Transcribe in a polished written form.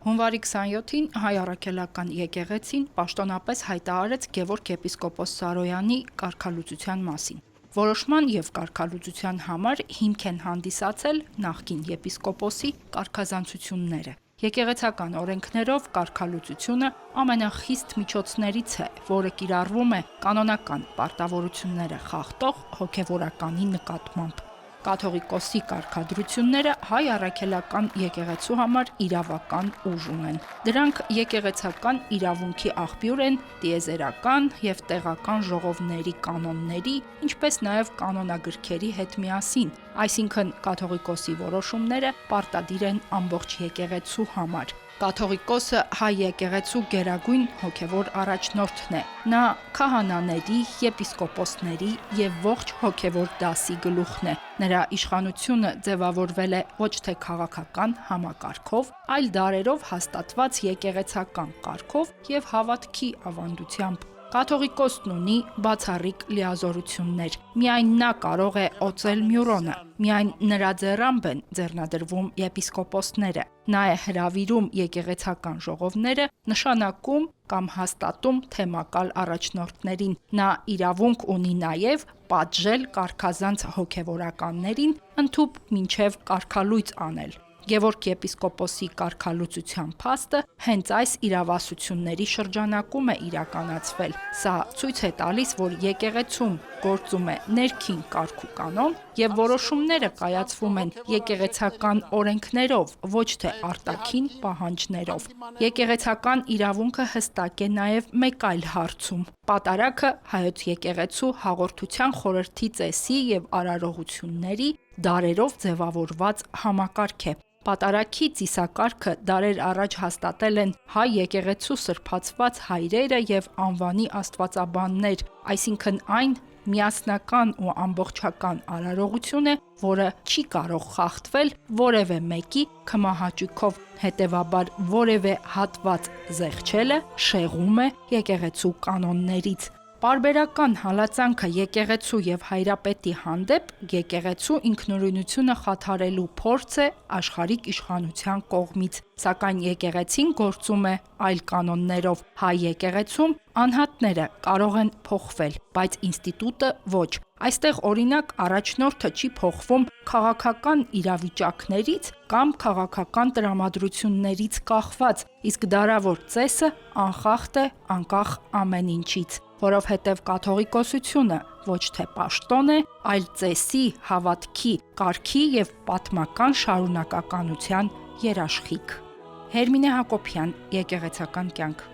Հունվարի 27-ին հայ առաքելական եկեղեցին պաշտոնապես հայտարարեց Գևորգ եպիսկոպոս Սարոյանի կարգալուծության մասին։ Որոշման եւ կարգալուծության համար հիմք են հանդիսացել նախկին եպիսկոպոսի կարգազանցությունները։ Եկեղեցական օրենքներով կարգալուծությունը ամենախիստ միջոցներից է, որը կիրառվում է կանոնական պարտավորությունները խախտող հոգևորականի նկատմամբ։ Կաթողիկոսի կարգադրությունները հայ առաքելական եկեղեցու համար իրավական ուժ ունեն։ Դրանք եկեղեցական իրավունքի աղբյուր են տիեզերական եւ տեղական ժողովների կանոնների, ինչպես նաեւ կանոնագրքերի հետ միասին, այսինքն կաթողիկոսի որոշումները պարտադիր են ամբողջ եկեղեցու համար։ Կաթողիկոսը հայ եկեղեցու գերագույն հոգևոր առաջնորդն է։ Նա քահանաների, եպիսկոպոսների եւ ողջ հոգևոր դասի գլուխն է։ Նրա իշխանությունը ձևավորվել է ոչ թե քաղաքական համակարգով, այլ դարերով հաստատված եկեղեցական կարգով եւ հավատքի ավանդությամբ։ Կաթողիկոսն ունի բացառիկ լիազորություններ։ Միայն նա կարող է օծել մյուրոնը։ Միայն նրա ձեռամբ են ձեռնադրվում եպիսկոպոսները։ Նա է հրավիրում եկեղեցական ժողովները, նշանակում կամ հաստատում թեմակալ առաջնորդներին։ Նա իրավունք ունի նաև պատժել կարգազանց հոգևորականներին, ընդհուպ մինչև կարգալույծ անել։ Գևորգ եպիսկոպոսի կարգալուծության փաստը հենց այս իրավասությունների շրջանակում է իրականացվել։ Սա ցույց է տալիս, որ եկեղեցում գործում է ներքին կարգ ու կանոն, եւ որոշումները կայացվում են եկեղեցական օրենքներով, ոչ թե արտաքին պահանջներով։ Եկեղեցական իրավունքը հստակ է նաեւ մեկ այլ հարցում։ Պատարագը հայոց եկեղեցու հաղորդության խորհրդի ծեսի եւ արարողությունների դարերով ձևավորված համակարգ է։ Պատարագի ծիսակարգը դարեր առաջ հաստատել են հայ եկեղեցու սրբացված հայրերը եւ անվանի աստվածաբաններ, այսինքն այն միասնական ու ամբողջական արարողություն է, որը չի կարող խախտվել որևէ մեկի քմահաճույքով, հետևաբար որևէ հատված զեղչելը շեղում է եկեղեցու կանոններից։ Պարբերական հալածանքը եկեղեցու եւ հայրապետի հանդեպ եկեղեցու ինքնուրույնությունը խաթարելու փորձ է աշխարհիկ իշխանության կողմից, սակայն եկեղեցին գործում է այլ կանոններով։ Հայ եկեղեցում անհատները կարող են փոխվել, բայց ինստիտուտը ոչ։ Այստեղ օրինակ առաջնորդը չի փոխվում քաղաքական իրավիճակներից կամ քաղաքական տրամադրություններից կախված, իսկ դարավոր ծեսը անխախտ է անկախ ամեն ինչից, որովհետև կաթողիկոսությունը ոչ թե պաշտոն է, այլ ծեսի, հավատքի, կարգի եւ պատմական շարունակականության երաշխիք։ Հերմինե Հակոբյան, Եկեղեցական կյանք։